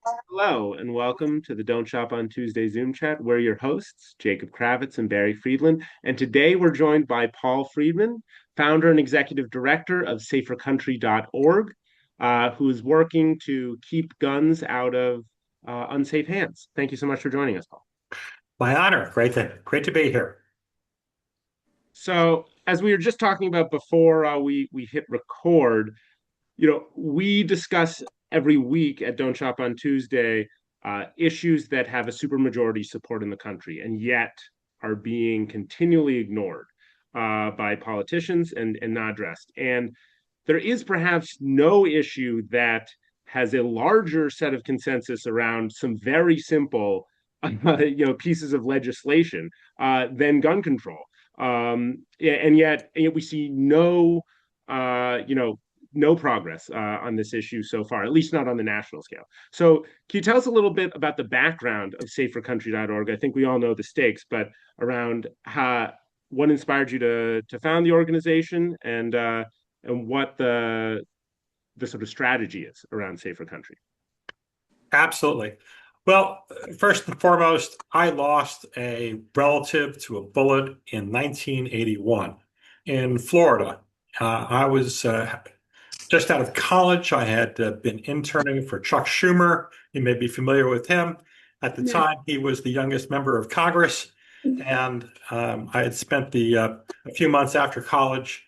Hello, and welcome to the Don't Shop on Tuesday Zoom chat. We're your hosts, Jacob Kravetz and Barrie Friedland. And today we're joined by Paul Friedman, founder and executive director of safercountry.org, who is working to keep guns out of unsafe hands. Thank you so much for joining us, Paul. My honor. Great to be here. So, as we were just talking about before we hit record, we discuss every week at Don't Shop on Tuesday issues that have a supermajority support in the country and yet are being continually ignored by politicians and not addressed. And there is perhaps no issue that has a larger set of consensus around some very simple, pieces of legislation than gun control. And yet we see no progress on this issue so far, at least not on the national scale. So, can you tell us a little bit about the background of safercountry.org? I think we all know the stakes, but around what inspired you to found the organization and what the sort of strategy is around Safer Country. Absolutely. Well, first and foremost, I lost a relative to a bullet in 1981 in Florida. I was just out of college. I had been interning for Chuck Schumer. You may be familiar with him. At the time, he was the youngest member of Congress, and I had spent a few months after college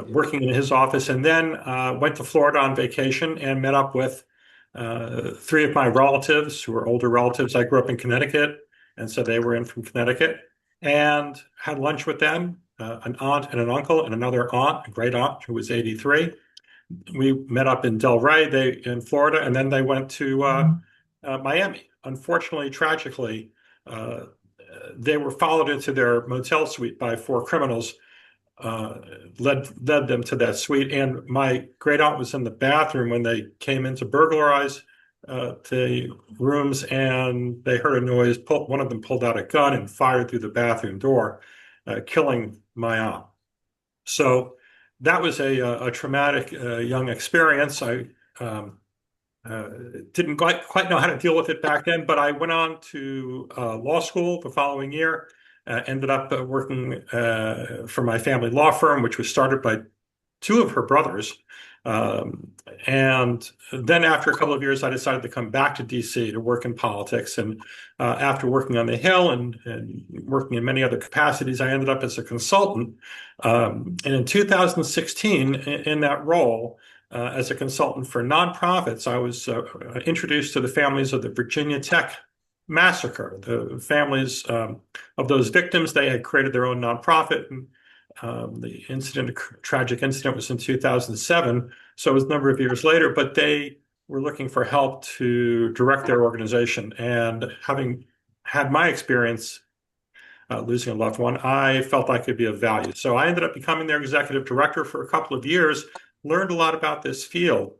working in his office, and then went to Florida on vacation and met up with three of my relatives who were older relatives. I grew up in Connecticut, and so they were in from Connecticut, and had lunch with them, an aunt and an uncle, and another aunt, a great aunt who was 83. We met up in Delray, in Florida, and then they went to Miami. Unfortunately, tragically, uh, they were followed into their motel suite by four criminals, uh, led them to that suite. And my great aunt was in the bathroom when they came in to burglarize the rooms, and they heard a noise. One of them pulled out a gun and fired through the bathroom door, killing my aunt. So that was a traumatic young experience. I uh, didn't quite know how to deal with it back then, but I went on to law school the following year. Ended up working for my family law firm, which was started by two of her brothers. Um, and then after a couple of years, I decided to come back to DC to work in politics. And after working on the Hill and working in many other capacities, I ended up as a consultant. And in 2016, in that role, as a consultant for nonprofits, I was introduced to the families of the Virginia Tech massacre. The families of those victims, they had created their own nonprofit. And the tragic incident was in 2007. So it was a number of years later, but they were looking for help to direct their organization. And having had my experience losing a loved one, I felt I could be of value. So I ended up becoming their executive director for a couple of years, learned a lot about this field,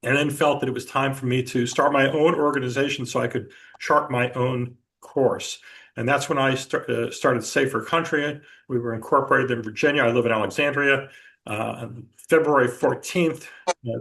and then felt that it was time for me to start my own organization so I could chart my own course. And that's when I started Safer Country. We were incorporated in Virginia. I live in Alexandria. On February 14th,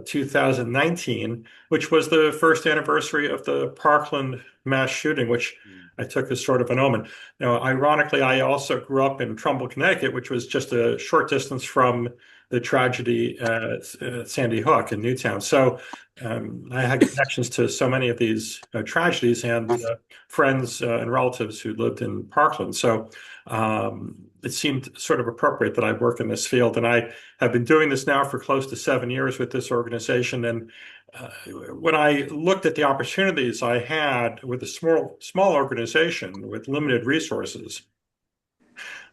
2019, which was the first anniversary of the Parkland mass shooting, which I took as sort of an omen. Now, ironically, I also grew up in Trumbull, Connecticut, which was just a short distance from the tragedy at Sandy Hook in Newtown. So I had connections to so many of these tragedies and friends and relatives who lived in Parkland. So it seemed sort of appropriate that I work in this field. And I have been doing this now for close to 7 years with this organization. And when I looked at the opportunities I had with a small organization with limited resources,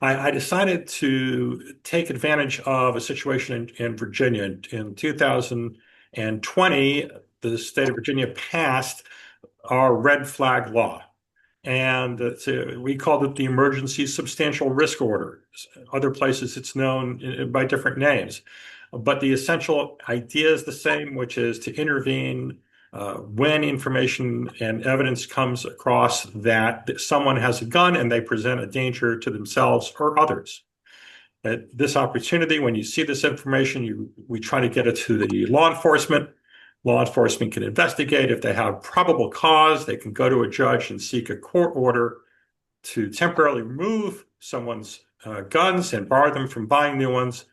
I decided to take advantage of a situation in Virginia. In 2020, the state of Virginia passed our red flag law. And we called it the Emergency Substantial Risk Order. Other places it's known by different names. But the essential idea is the same, which is to intervene when information and evidence comes across that someone has a gun and they present a danger to themselves or others. At this opportunity, when you see this information, we try to get it to the law enforcement. Law enforcement can investigate. If they have probable cause, they can go to a judge and seek a court order to temporarily remove someone's guns and bar them from buying new ones.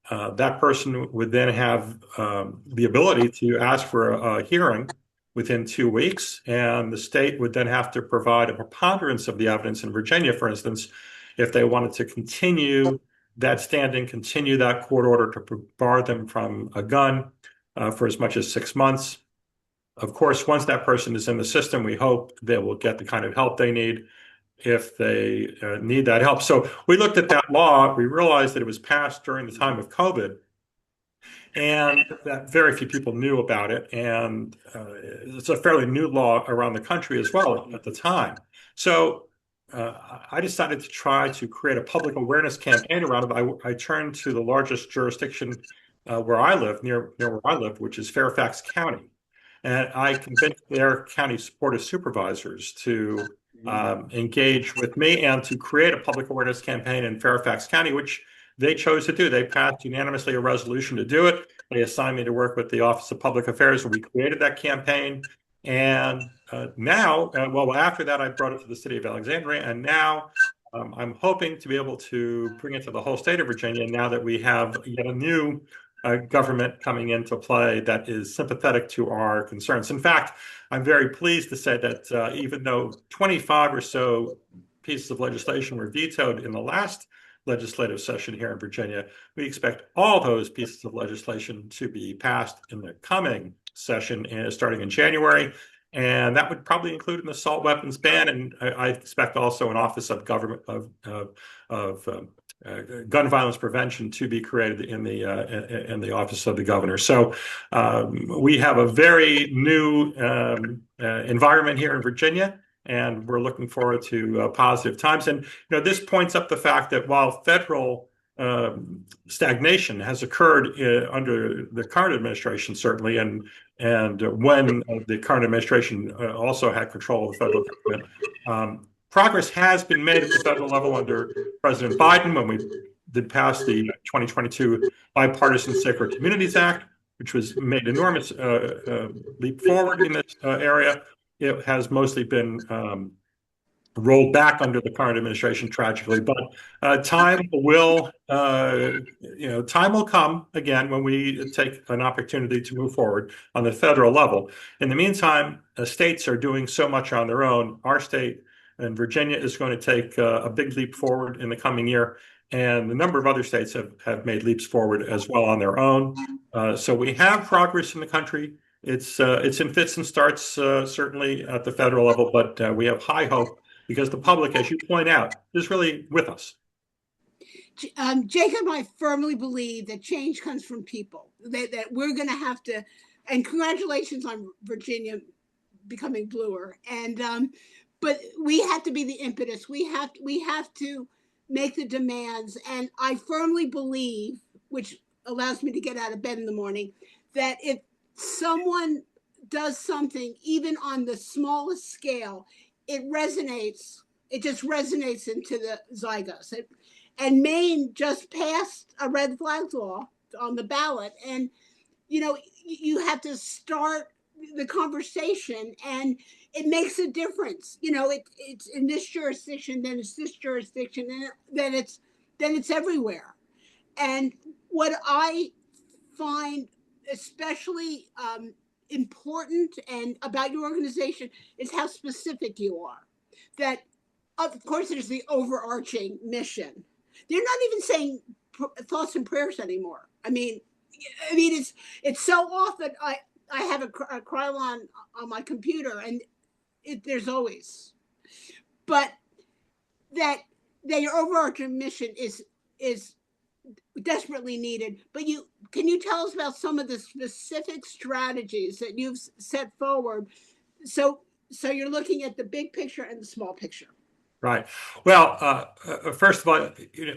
That person would then have the ability to ask for a hearing within 2 weeks, and the state would then have to provide a preponderance of the evidence in Virginia, for instance, if they wanted to continue that standing, continue that court order to bar them from a gun for as much as 6 months. Of course, once that person is in the system, we hope they will get the kind of help they need if they need that help. So we looked at that law. We realized that it was passed during the time of COVID, and that very few people knew about it. And it's a fairly new law around the country as well at the time. So I decided to try to create a public awareness campaign around it. I turned to the largest jurisdiction where I live, near where I live, which is Fairfax County. And I convinced their county board of supervisors to engage with me and to create a public awareness campaign in Fairfax County, which they chose to do. They passed unanimously a resolution to do it. They assigned me to work with the Office of Public Affairs, and we created that campaign. And well, after that, I brought it to the city of Alexandria, and now I'm hoping to be able to bring it to the whole state of Virginia now that we have yet a new government coming into play that is sympathetic to our concerns. In fact, I'm very pleased to say that even though 25 or so pieces of legislation were vetoed in the last legislative session here in Virginia, we expect all those pieces of legislation to be passed in the coming session starting in January. And that would probably include an assault weapons ban, and I expect also an Office of Government of Gun Violence Prevention to be created in the Office of the Governor. So we have a very new environment here in Virginia, and we're looking forward to positive times. And this points up the fact that while federal stagnation has occurred under the current administration, certainly, and when the current administration also had control of the federal government, progress has been made at the federal level under President Biden when we did pass the 2022 Bipartisan Safer Communities Act, which was made enormous leap forward in this area. It has mostly been rolled back under the current administration, tragically, but time will come again when we take an opportunity to move forward on the federal level. In the meantime, states are doing so much on their own. Our state and Virginia is going to take a big leap forward in the coming year, and a number of other states have made leaps forward as well on their own. So we have progress in the country. It's in fits and starts, certainly at the federal level, but we have high hope because the public, as you point out, is really with us. Jacob, I firmly believe that change comes from people, that we're going to have to, and congratulations on Virginia becoming bluer. But we have to be the impetus. We have to make the demands. And I firmly believe, which allows me to get out of bed in the morning, that if someone does something, even on the smallest scale, it just resonates into the zeitgeist. And Maine just passed a red flag law on the ballot. And, you have to start the conversation, and it makes a difference. It's in this jurisdiction, then it's this jurisdiction, and then it's everywhere. And what I find especially important and about your organization is how specific you are. That, of course, there's the overarching mission. They're not even saying thoughts and prayers anymore. I mean, it's so often I have a Krylon on my computer, and there's always, but that your overarching mission is desperately needed. But can you tell us about some of the specific strategies that you've set forward? So you're looking at the big picture and the small picture. Right. Well, first of all,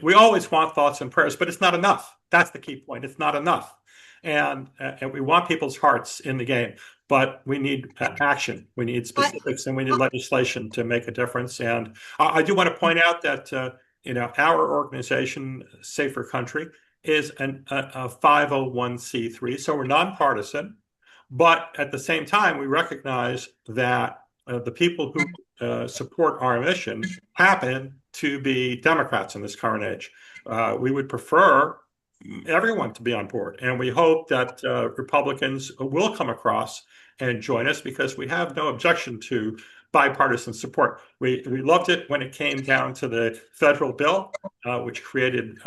we always want thoughts and prayers, but it's not enough. That's the key point. It's not enough. And we want people's hearts in the game, but we need action. We need specifics, and we need legislation to make a difference. And I do want to point out that our organization, Safer Country, is a 501c3, so we're nonpartisan, But at the same time, we recognize that the people who support our mission happen to be Democrats in this current age. We would prefer everyone to be on board, and we hope that Republicans will come across and join us, because we have no objection to bipartisan support. We loved it when it came down to the federal bill, which created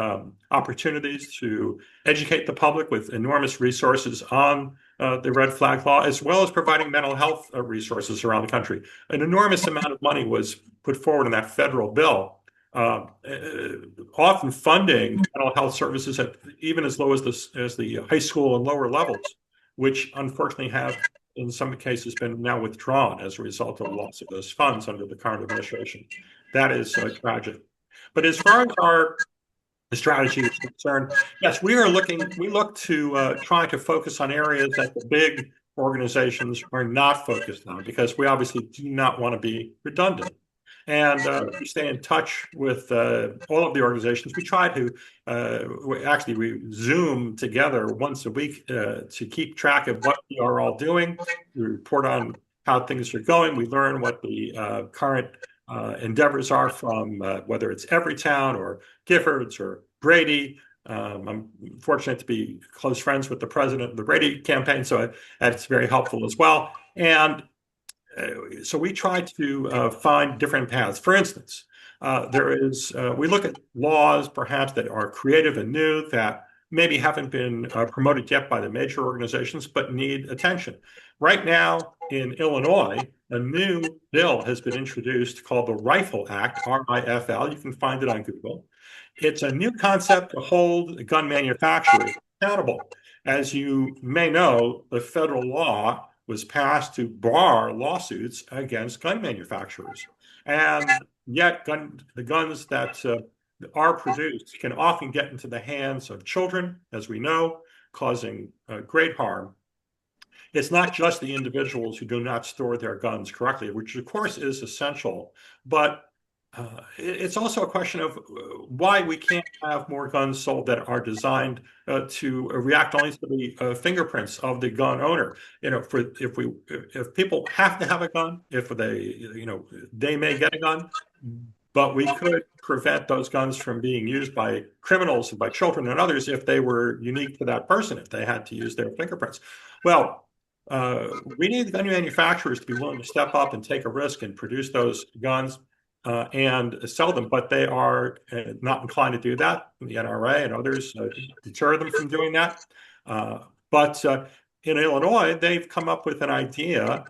opportunities to educate the public with enormous resources on the red flag law, as well as providing mental health resources around the country. An enormous amount of money was put forward in that federal bill, often funding mental health services at even as low as the high school and lower levels, which unfortunately have in some cases been now withdrawn as a result of the loss of those funds under the current administration. That is tragic. But as far as our strategy is concerned, yes, we look to try to focus on areas that the big organizations are not focused on, because we obviously do not want to be redundant. And we stay in touch with all of the organizations. We try to, we Zoom together once a week to keep track of what we are all doing. We report on how things are going. We learn what the current endeavors are from whether it's Everytown or Giffords or Brady. I'm fortunate to be close friends with the president of the Brady campaign, so that's very helpful as well. And so we try to find different paths. For instance, we look at laws perhaps that are creative and new, that maybe haven't been promoted yet by the major organizations, but need attention. Right now in Illinois, a new bill has been introduced called the Rifle Act, RIFL. You can find it on Google. It's a new concept to hold gun manufacturers accountable. As you may know, the federal law was passed to bar lawsuits against gun manufacturers. And yet the guns that are produced can often get into the hands of children, as we know, causing great harm. It's not just the individuals who do not store their guns correctly, which of course is essential, but it's also a question of why we can't have more guns sold that are designed to react only to the fingerprints of the gun owner. You know, if people have to have a gun, if they may get a gun, but we could prevent those guns from being used by criminals and by children and others if they were unique to that person, if they had to use their fingerprints. Well, we need the gun manufacturers to be willing to step up and take a risk and produce those guns and sell them, but they are not inclined to do that. The NRA and others deter them from doing that. But in Illinois, they've come up with an idea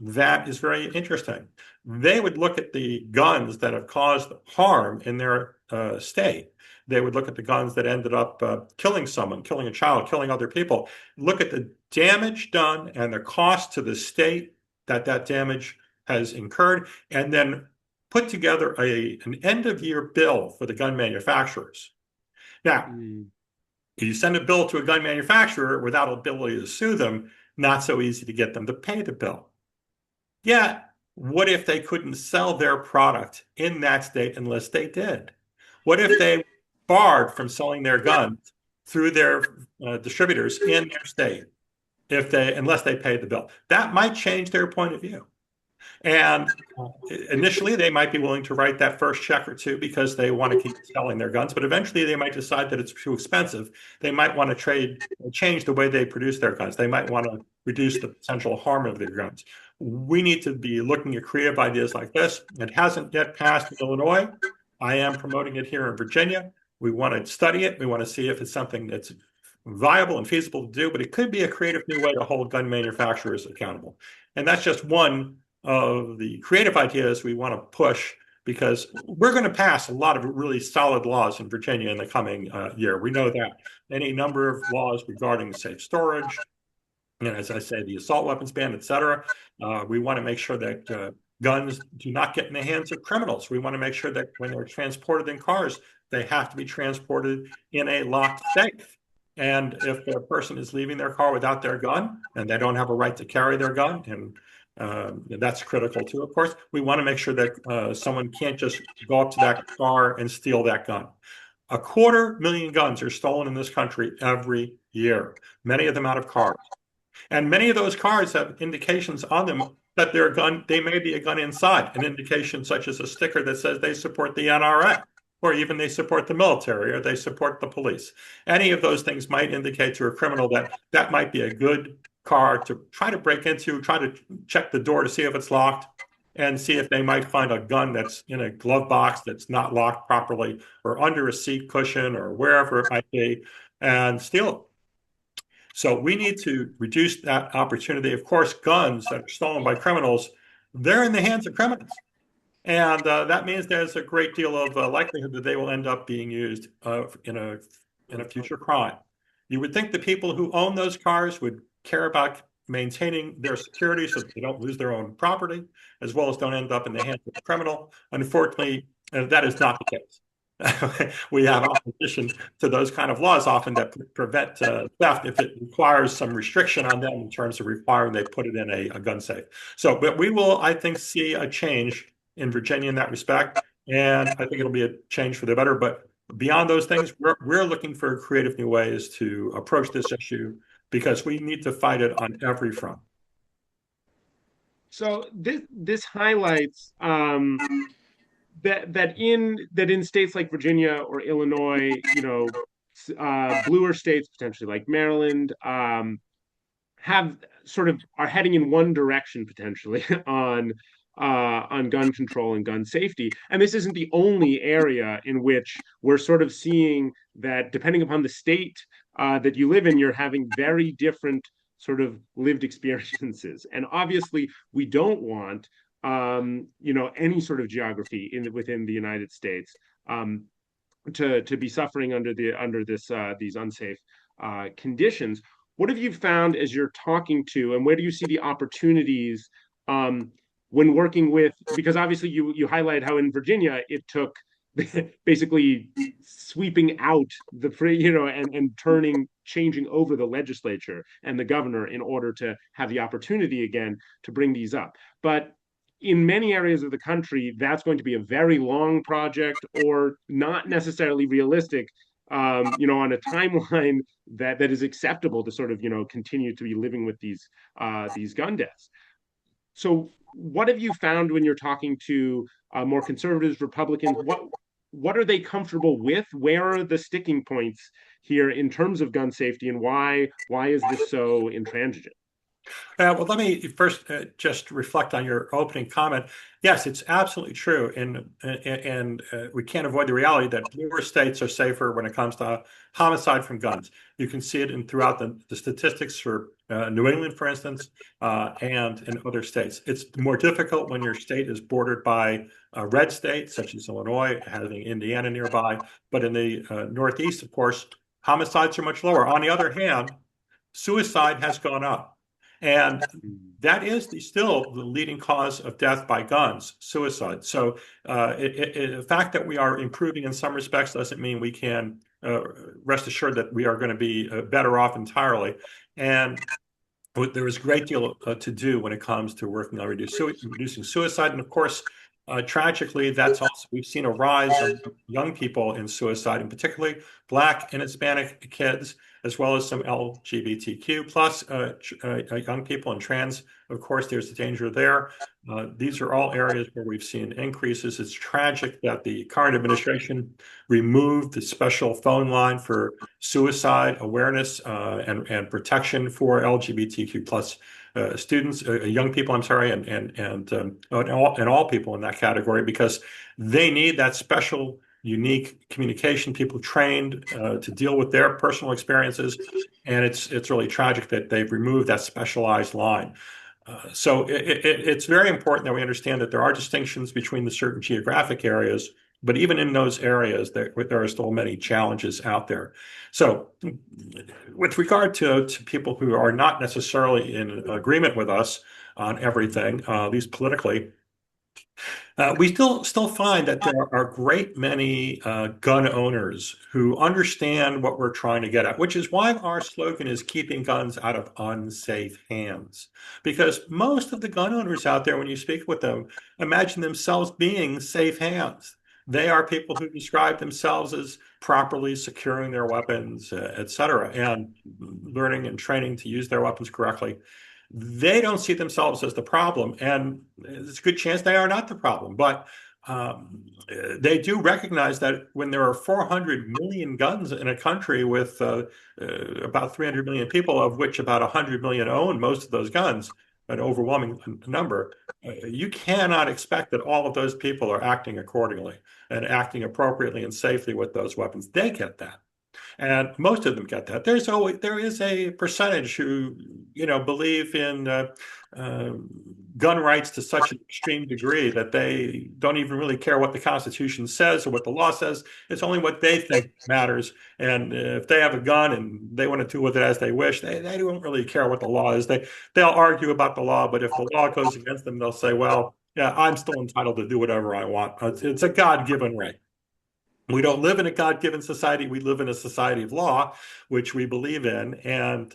that is very interesting. They would look at the guns that have caused harm in their state. They would look at the guns that ended up killing someone, killing a child, killing other people, look at the damage done and the cost to the state that damage has incurred, and then put together an end-of-year bill for the gun manufacturers. Now, you send a bill to a gun manufacturer without ability to sue them, not so easy to get them to pay the bill. Yet, what if they couldn't sell their product in that state unless they did? What if they were barred from selling their guns through their distributors in their state unless they paid the bill? That might change their point of view. And initially, they might be willing to write that first check or two because they want to keep selling their guns, but eventually they might decide that it's too expensive. They might want to change the way they produce their guns. They might want to reduce the potential harm of their guns. We need to be looking at creative ideas like this. It hasn't yet passed in Illinois. I am promoting it here in Virginia. We want to study it. We want to see if it's something that's viable and feasible to do, but it could be a creative new way to hold gun manufacturers accountable. And that's just one of the creative ideas we want to push, because we're going to pass a lot of really solid laws in Virginia in the coming year. We know that. Any number of laws regarding safe storage, and as I say, the assault weapons ban, et cetera. We want to make sure that guns do not get in the hands of criminals. We want to make sure that when they're transported in cars, they have to be transported in a locked safe. And if a person is leaving their car without their gun and they don't have a right to carry their gun, and that's critical too, of course, we want to make sure that someone can't just go up to that car and steal that gun. 250,000 guns are stolen in this country every year, many of them out of cars. And many of those cards have indications on them that they're a gun, they may be a gun inside, an indication such as a sticker that says they support the NRA, or even they support the military, or they support the police. Any of those things might indicate to a criminal that that might be a good card to try to break into, try to check the door to see if it's locked, and see if they might find a gun that's in a glove box that's not locked properly, or under a seat cushion, or wherever it might be, and steal it. So we need to reduce that opportunity. Of course, guns that are stolen by criminals, they're in the hands of criminals. And that means there's a great deal of likelihood that they will end up being used in a future crime. You would think the people who own those cars would care about maintaining their security so that they don't lose their own property, as well as don't end up in the hands of a criminal. Unfortunately, that is not the case. We have opposition to those kind of laws often that prevent theft if it requires some restriction on them in terms of requiring they put it in a gun safe. So, but we will, I think, see a change in Virginia in that respect, and I think it'll be a change for the better. But beyond those things, we're looking for creative new ways to approach this issue because we need to fight it on every front. So this highlights that in states like Virginia or Illinois, bluer states potentially like Maryland, have sort of are heading in one direction potentially on gun control and gun safety. And this isn't the only area in which we're sort of seeing that, depending upon the state that you live in, you're having very different sort of lived experiences. And obviously, we don't want any sort of geography within the United States to be suffering under these unsafe conditions. What have you found as you're talking to, and where do you see the opportunities when working with? Because obviously you highlight how in Virginia it took basically sweeping out the free, and changing over the legislature and the governor in order to have the opportunity again to bring these up. But in many areas of the country, that's going to be a very long project or not necessarily realistic, on a timeline that is acceptable to sort of, continue to be living with these gun deaths. So what have you found when you're talking to more conservatives, Republicans? What are they comfortable with? Where are the sticking points here in terms of gun safety, and why is this so intransigent? Well, let me first just reflect on your opening comment. Yes, it's absolutely true, and we can't avoid the reality that bluer states are safer when it comes to homicide from guns. You can see it throughout the statistics for New England, for instance, and in other states. It's more difficult when your state is bordered by a red state, such as Illinois, having Indiana nearby. But in the Northeast, of course, homicides are much lower. On the other hand, suicide has gone up. And that is still the leading cause of death by guns, suicide. So the fact that we are improving in some respects doesn't mean we can rest assured that we are going to be better off entirely. And there is a great deal to do when it comes to working on reducing suicide. And of course, tragically, we've seen a rise of young people in suicide, and particularly Black and Hispanic kids, as well as some LGBTQ plus young people and trans. Of course, there's a danger there. These are all areas where we've seen increases. It's tragic that the current administration removed the special phone line for suicide awareness and protection for LGBTQ plus students, young people, I'm sorry, and all people in that category, because they need that special, unique communication, people trained to deal with their personal experiences. And it's really tragic that they've removed that specialized line. So it's very important that we understand that there are distinctions between the certain geographic areas, but even in those areas, there are still many challenges out there. So with regard to people who are not necessarily in agreement with us on everything, at least politically, we still find that there are a great many gun owners who understand what we're trying to get at, which is why our slogan is keeping guns out of unsafe hands. Because most of the gun owners out there, when you speak with them, imagine themselves being safe hands. They are people who describe themselves as properly securing their weapons, et cetera, and learning and training to use their weapons correctly. They don't see themselves as the problem, and it's a good chance they are not the problem. But they do recognize that when there are 400 million guns in a country with about 300 million people, of which about 100 million own most of those guns, an overwhelming number, you cannot expect that all of those people are acting accordingly and acting appropriately and safely with those weapons. They get that. And most of them get that. There is a percentage who, believe in uh, gun rights to such an extreme degree that they don't even really care what the Constitution says or what the law says. It's only what they think matters. And if they have a gun and they want to do with it as they wish, they don't really care what the law is. They'll argue about the law, but if the law goes against them, they'll say, well, yeah, I'm still entitled to do whatever I want. It's a God-given right. We don't live in a God-given society. We live in a society of law, which we believe in. And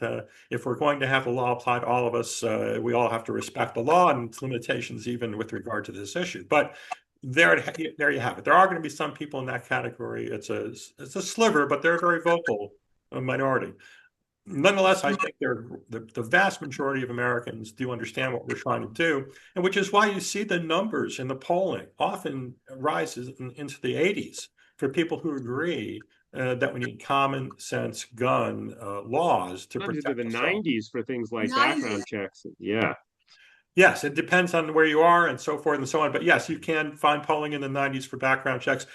if we're going to have the law applied to all of us, we all have to respect the law and its limitations, even with regard to this issue. But there you have it. There are going to be some people in that category. It's a sliver, but they're a very vocal minority. Nonetheless, I think the vast majority of Americans do understand what we're trying to do, and which is why you see the numbers in the polling often rises into the 80s for people who agree that we need common sense gun laws to Not into protect the us all. 90s for things like 90s. background checks. Yeah. Yes, it depends on where you are and so forth and so on. But yes, you can find polling in the 90s for background checks.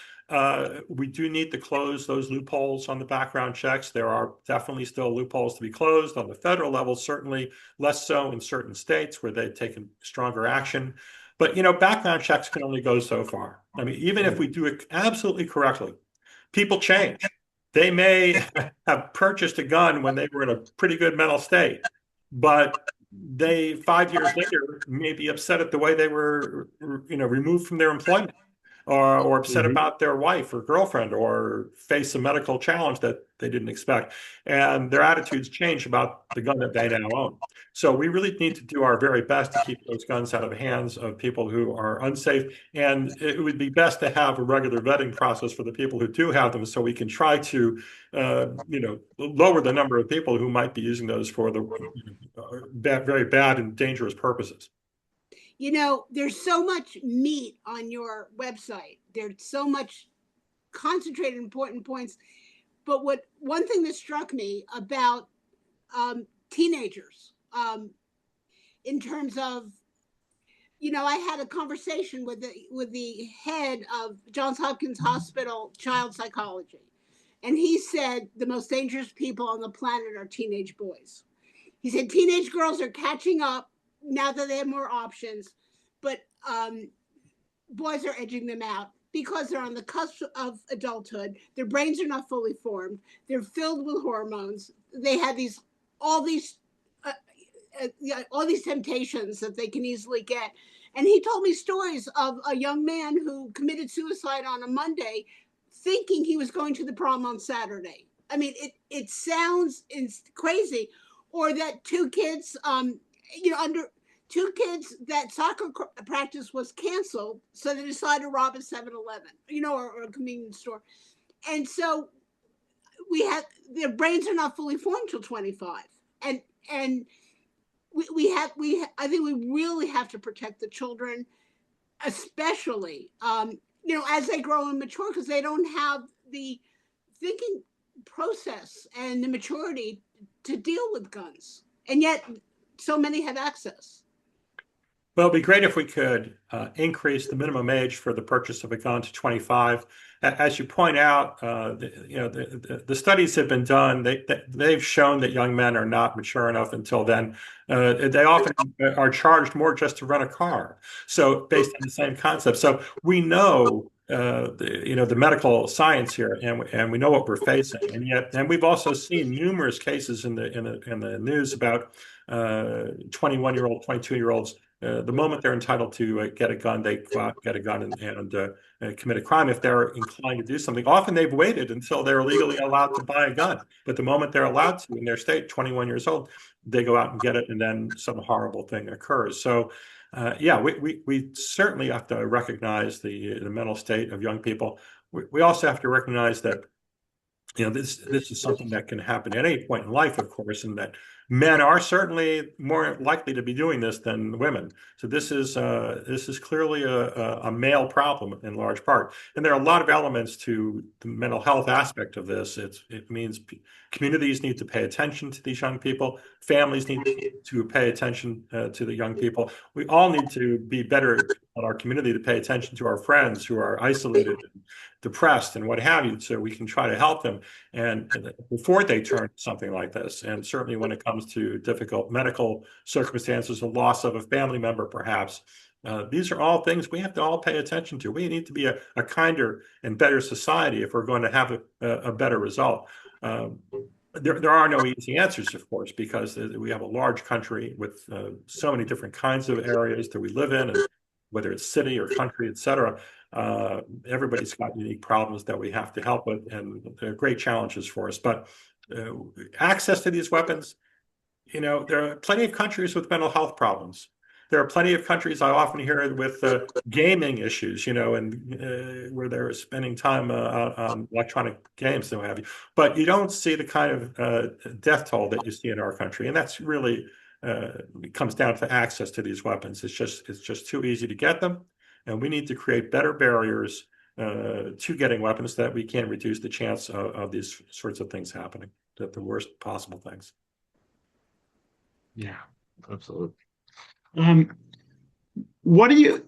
We do need to close those loopholes on the background checks. There are definitely still loopholes to be closed on the federal level, certainly less so in certain states where they've taken stronger action. But, background checks can only go so far. I mean, even if we do it absolutely correctly, people change. They may have purchased a gun when they were in a pretty good mental state, but they 5 years later may be upset at the way they were, removed from their employment, or upset Mhm. about their wife or girlfriend, or face a medical challenge that they didn't expect. And their attitudes change about the gun that they now own. So we really need to do our very best to keep those guns out of the hands of people who are unsafe. And it would be best to have a regular vetting process for the people who do have them, so we can try to, lower the number of people who might be using those for the very bad and dangerous purposes. There's so much meat on your website. There's so much concentrated important points. But one thing that struck me about teenagers, in terms of, I had a conversation with the head of Johns Hopkins Hospital child psychology, and he said the most dangerous people on the planet are teenage boys. He said teenage girls are catching up now that they have more options, but boys are edging them out because they're on the cusp of adulthood. Their brains are not fully formed. They're filled with hormones. They have all these all these temptations that they can easily get. And he told me stories of a young man who committed suicide on a Monday, thinking he was going to the prom on Saturday. I mean, it sounds crazy. Or that two kids, under two kids, that soccer practice was canceled, so they decided to rob a 7-Eleven, or a convenience store. And so their brains are not fully formed till 25, and I think we really have to protect the children, especially as they grow and mature, because they don't have the thinking process and the maturity to deal with guns, and yet so many have access. Well, it'd be great if we could increase the minimum age for the purchase of a gun to 25. As you point out, the studies have been done. They've shown that young men are not mature enough until then. They often are charged more just to rent a car. So based on the same concept. So we know the medical science here, and we know what we're facing, and we've also seen numerous cases in the news about 21-year-old, 22-year-olds. The moment they're entitled to get a gun, they go out, get a gun, and commit a crime if they're inclined to do something. Often they've waited until they're legally allowed to buy a gun, but the moment they're allowed to in their state, 21 years old, they go out and get it, and then some horrible thing occurs. So Yeah, we certainly have to recognize the mental state of young people. We also have to recognize that this is something that can happen at any point in life, of course, and that men are certainly more likely to be doing this than women. So this is clearly a male problem in large part, and there are a lot of elements to the mental health aspect of this. It means communities need to pay attention to these young people. Families need to pay attention to the young people. We all need to be better at our community to pay attention to our friends who are isolated, depressed, and what have you, so we can try to help them and before they turn something like this. And certainly when it comes to difficult medical circumstances, a loss of a family member, perhaps, these are all things we have to all pay attention to. We need to be a kinder and better society if we're going to have a better result. There are no easy answers, of course, because we have a large country with so many different kinds of areas that we live in, and whether it's city or country, et cetera. Everybody's got unique problems that we have to help with, and they're great challenges for us. But access to these weapons, there are plenty of countries with mental health problems. There are plenty of countries I often hear with gaming issues, and where they're spending time on electronic games and what have you. But you don't see the kind of death toll that you see in our country, and that's really it comes down to access to these weapons. It's just too easy to get them, and we need to create better barriers to getting weapons so that we can reduce the chance of these sorts of things happening, the worst possible things. Yeah, absolutely. What do you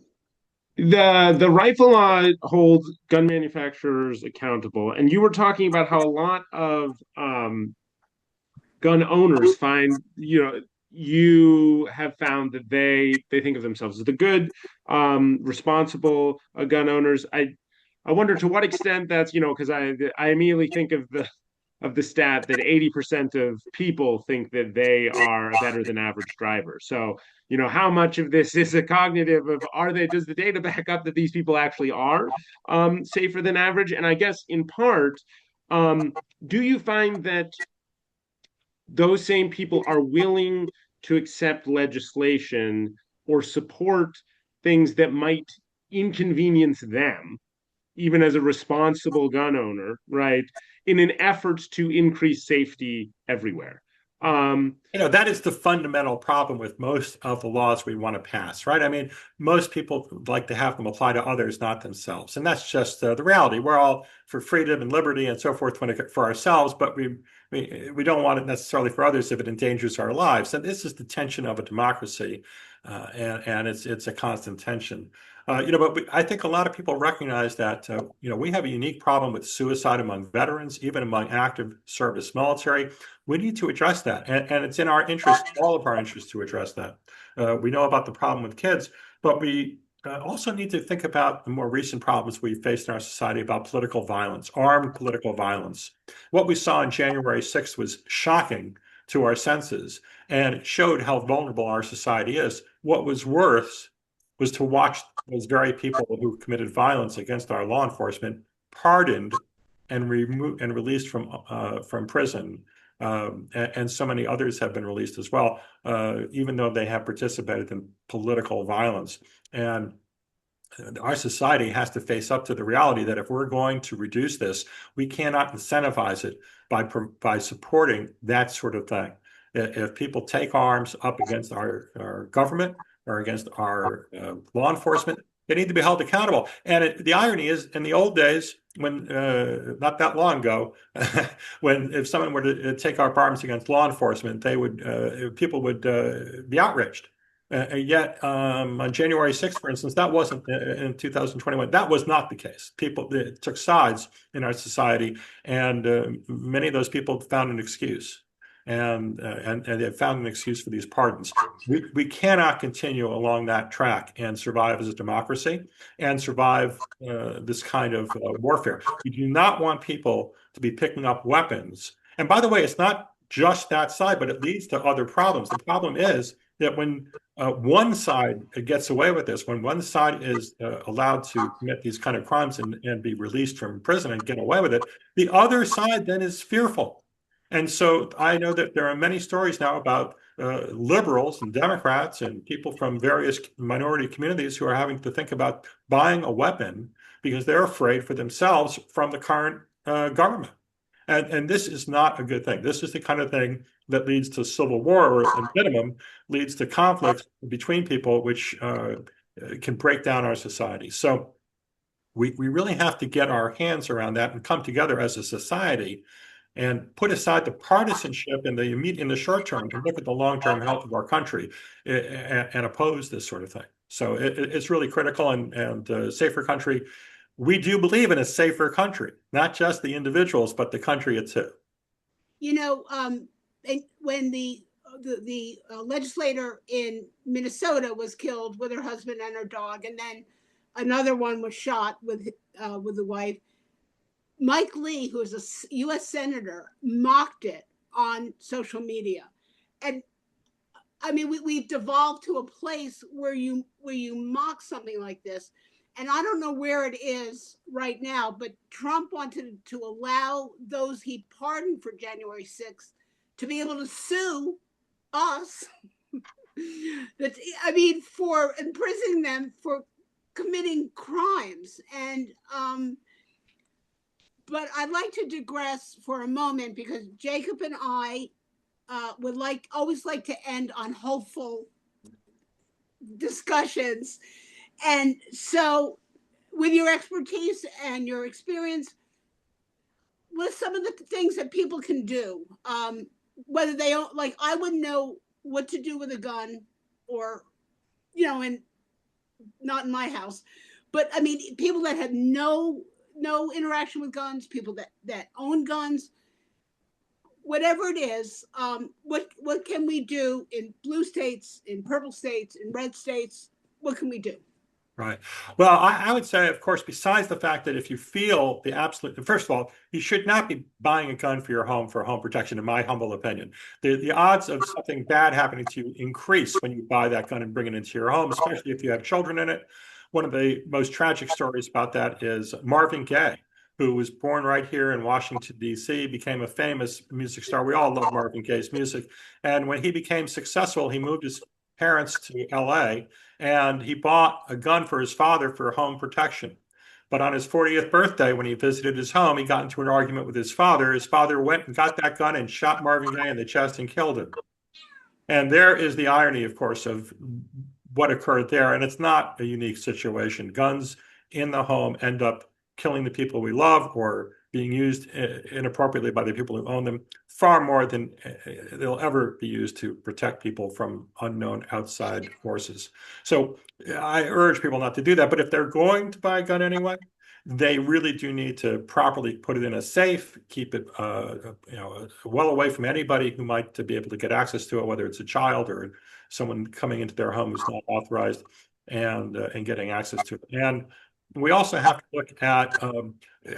the rifle law holds gun manufacturers accountable, and you were talking about how a lot of gun owners find, you have found that they think of themselves as the good, responsible gun owners. I wonder to what extent that's, because I immediately think of the stat that 80% of people think that they are a better than average driver. So, how much of this is a cognitive of does the data back up that these people actually are safer than average? And I guess in part, do you find that those same people are willing to accept legislation or support things that might inconvenience them, even as a responsible gun owner, right, in an effort to increase safety everywhere? That is the fundamental problem with most of the laws we want to pass, right? I mean, most people like to have them apply to others, not themselves. And that's just the reality. We're all for freedom and liberty and so forth for ourselves, but we don't want it necessarily for others if it endangers our lives. And this is the tension of a democracy, and it's a constant tension. But I think a lot of people recognize that, we have a unique problem with suicide among veterans, even among active service military. We need to address that. And it's in our interest, all of our interests, to address that. We know about the problem with kids, but we also need to think about the more recent problems we faced in our society about political violence, armed political violence. What we saw on January 6th was shocking to our senses, and it showed how vulnerable our society is. What was worse was to watch those very people who committed violence against our law enforcement pardoned and removed and released from prison. And so many others have been released as well, even though they have participated in political violence. And our society has to face up to the reality that if we're going to reduce this, we cannot incentivize it by supporting that sort of thing. If people take arms up against our government or against our law enforcement, they need to be held accountable. And the irony is, in the old days, when not that long ago, if someone were to take up arms against law enforcement, people would be outraged. Yet on January 6th, for instance, that wasn't in 2021. That was not the case. People took sides in our society, and many of those people found an excuse. And they found an excuse for these pardons. We cannot continue along that track and survive as a democracy and survive this kind of warfare. We do not want people to be picking up weapons. And by the way, it's not just that side, but it leads to other problems. The problem is that when one side gets away with this, when one side is allowed to commit these kind of crimes and be released from prison and get away with it, the other side then is fearful. And so I know that there are many stories now about liberals and Democrats and people from various minority communities who are having to think about buying a weapon because they're afraid for themselves from the current government. And this is not a good thing. This is the kind of thing that leads to civil war, or at minimum, leads to conflict between people, which can break down our society. So we really have to get our hands around that and come together as a society and put aside the partisanship in the short term and look at the long-term health of our country and oppose this sort of thing. So it's really critical, and a safer country. We do believe in a safer country, not just the individuals, but the country itself. When the legislator in Minnesota was killed with her husband and her dog, and then another one was shot with the wife. Mike Lee, who is a U.S. senator, mocked it on social media, and I mean, we've devolved to a place where you mock something like this, and I don't know where it is right now. But Trump wanted to allow those he pardoned for January 6th to be able to sue us. For imprisoning them for committing crimes, and but I'd like to digress for a moment because Jacob and I would always like to end on hopeful discussions. And so, with your expertise and your experience, what are some of the things that people can do? Whether they don't, like, I wouldn't know what to do with a gun, or, and not in my house, but I mean, people that have no interaction with guns, people that own guns, whatever it is, what can we do in blue states, in purple states, in red states? What can we do? Right. Well, I would say, of course, besides the fact that if you feel the absolute, first of all, you should not be buying a gun for your home for home protection, in my humble opinion. The odds of something bad happening to you increase when you buy that gun and bring it into your home, especially if you have children in it. One of the most tragic stories about that is Marvin Gaye, who was born right here in Washington, D.C., became a famous music star. We all love Marvin Gaye's music. And when he became successful, he moved his parents to L.A., and he bought a gun for his father for home protection. But on his 40th birthday, when he visited his home, he got into an argument with his father. His father went and got that gun and shot Marvin Gaye in the chest and killed him. And there is the irony, of course, of what occurred there. And it's not a unique situation. Guns in the home end up killing the people we love or being used inappropriately by the people who own them far more than they'll ever be used to protect people from unknown outside forces. So I urge people not to do that. But if they're going to buy a gun anyway, they really do need to properly put it in a safe, keep it well away from anybody who might be able to get access to it, whether it's a child or someone coming into their home who's not authorized, and getting access to it. And we also have to look at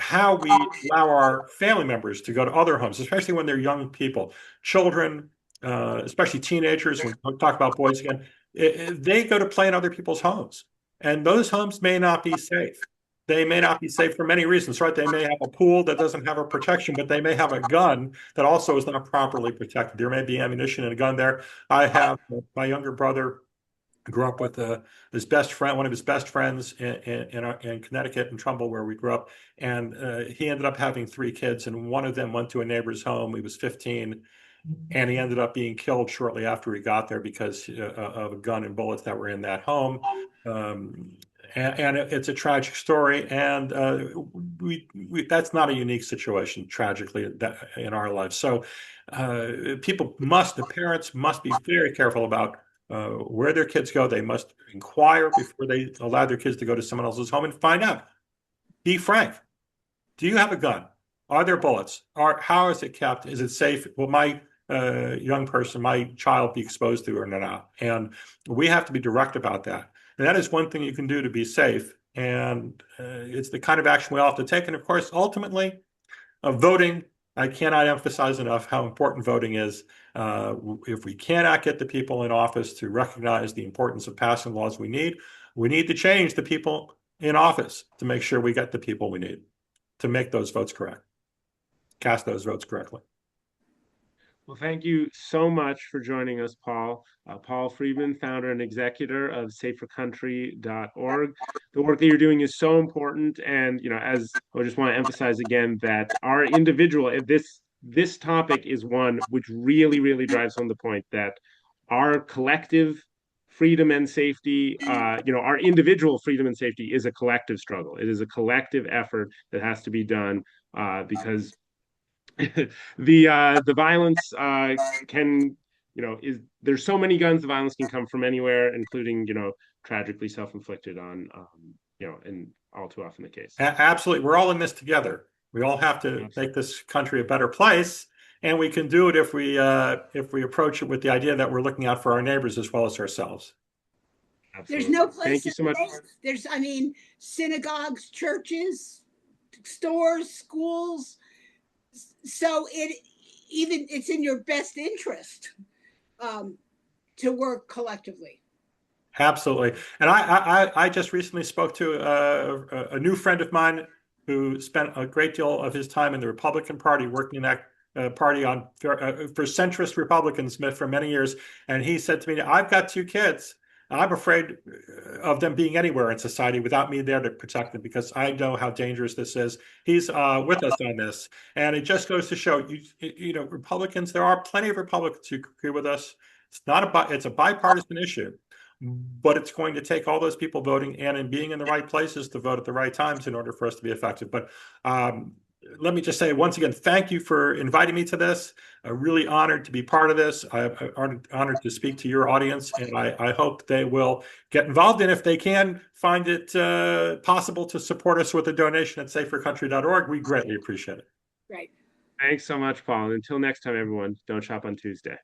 how we allow our family members to go to other homes, especially when they're young people, children, especially teenagers. When we talk about boys again, they go to play in other people's homes, and those homes may not be safe. They may not be safe for many reasons, right? They may have a pool that doesn't have a protection, but they may have a gun that also is not properly protected. There may be ammunition and a gun there. I have my younger brother grew up with his best friend, one of his best friends in Connecticut, in Trumbull, where we grew up. And he ended up having 3 kids, and one of them went to a neighbor's home. He was 15, and he ended up being killed shortly after he got there because of a gun and bullets that were in that home. And it's a tragic story, and that's not a unique situation, tragically, in our lives. So the parents must be very careful about where their kids go. They must inquire before they allow their kids to go to someone else's home and find out. Be frank. Do you have a gun? Are there bullets? How is it kept? Is it safe? Will my young person, my child, be exposed to it or not? And we have to be direct about that. And that is one thing you can do to be safe. And it's the kind of action we all have to take. And of course, ultimately, voting, I cannot emphasize enough how important voting is. If we cannot get the people in office to recognize the importance of passing laws we need to change the people in office to make sure we get the people we need to make those votes correct, cast those votes correctly. Well, thank you so much for joining us, Paul. Paul Friedman, founder and executor of safercountry.org. The work that you're doing is so important. And, as I just want to emphasize again, that our individual, this topic is one which really, really drives home the point that our collective freedom and safety, our individual freedom and safety is a collective struggle. It is a collective effort that has to be done because the violence can is there's so many guns. The violence can come from anywhere, including tragically self-inflicted on and all too often the case. Absolutely, we're all in this together. We all have to make this country a better place, and we can do it if we approach it with the idea that we're looking out for our neighbors as well as ourselves. Absolutely. There's no place. Thank you so much. There's, synagogues, churches, stores, schools. So it's in your best interest to work collectively. Absolutely. And I just recently spoke to a new friend of mine who spent a great deal of his time in the Republican Party, working in that party for centrist Republicans for many years. And he said to me, I've got 2 kids. I'm afraid of them being anywhere in society without me there to protect them, because I know how dangerous this is. He's with us on this. And it just goes to show, Republicans, there are plenty of Republicans who agree with us. It's a bipartisan issue, but it's going to take all those people voting and being in the right places to vote at the right times in order for us to be effective. But let me just say once again, thank you for inviting me to this. I'm really honored to be part of this. I'm honored to speak to your audience, and I hope they will get involved. And if they can find it possible to support us with a donation at safercountry.org, we greatly appreciate it. Right. Thanks so much, Paul. Until next time, everyone, don't shop on Tuesday.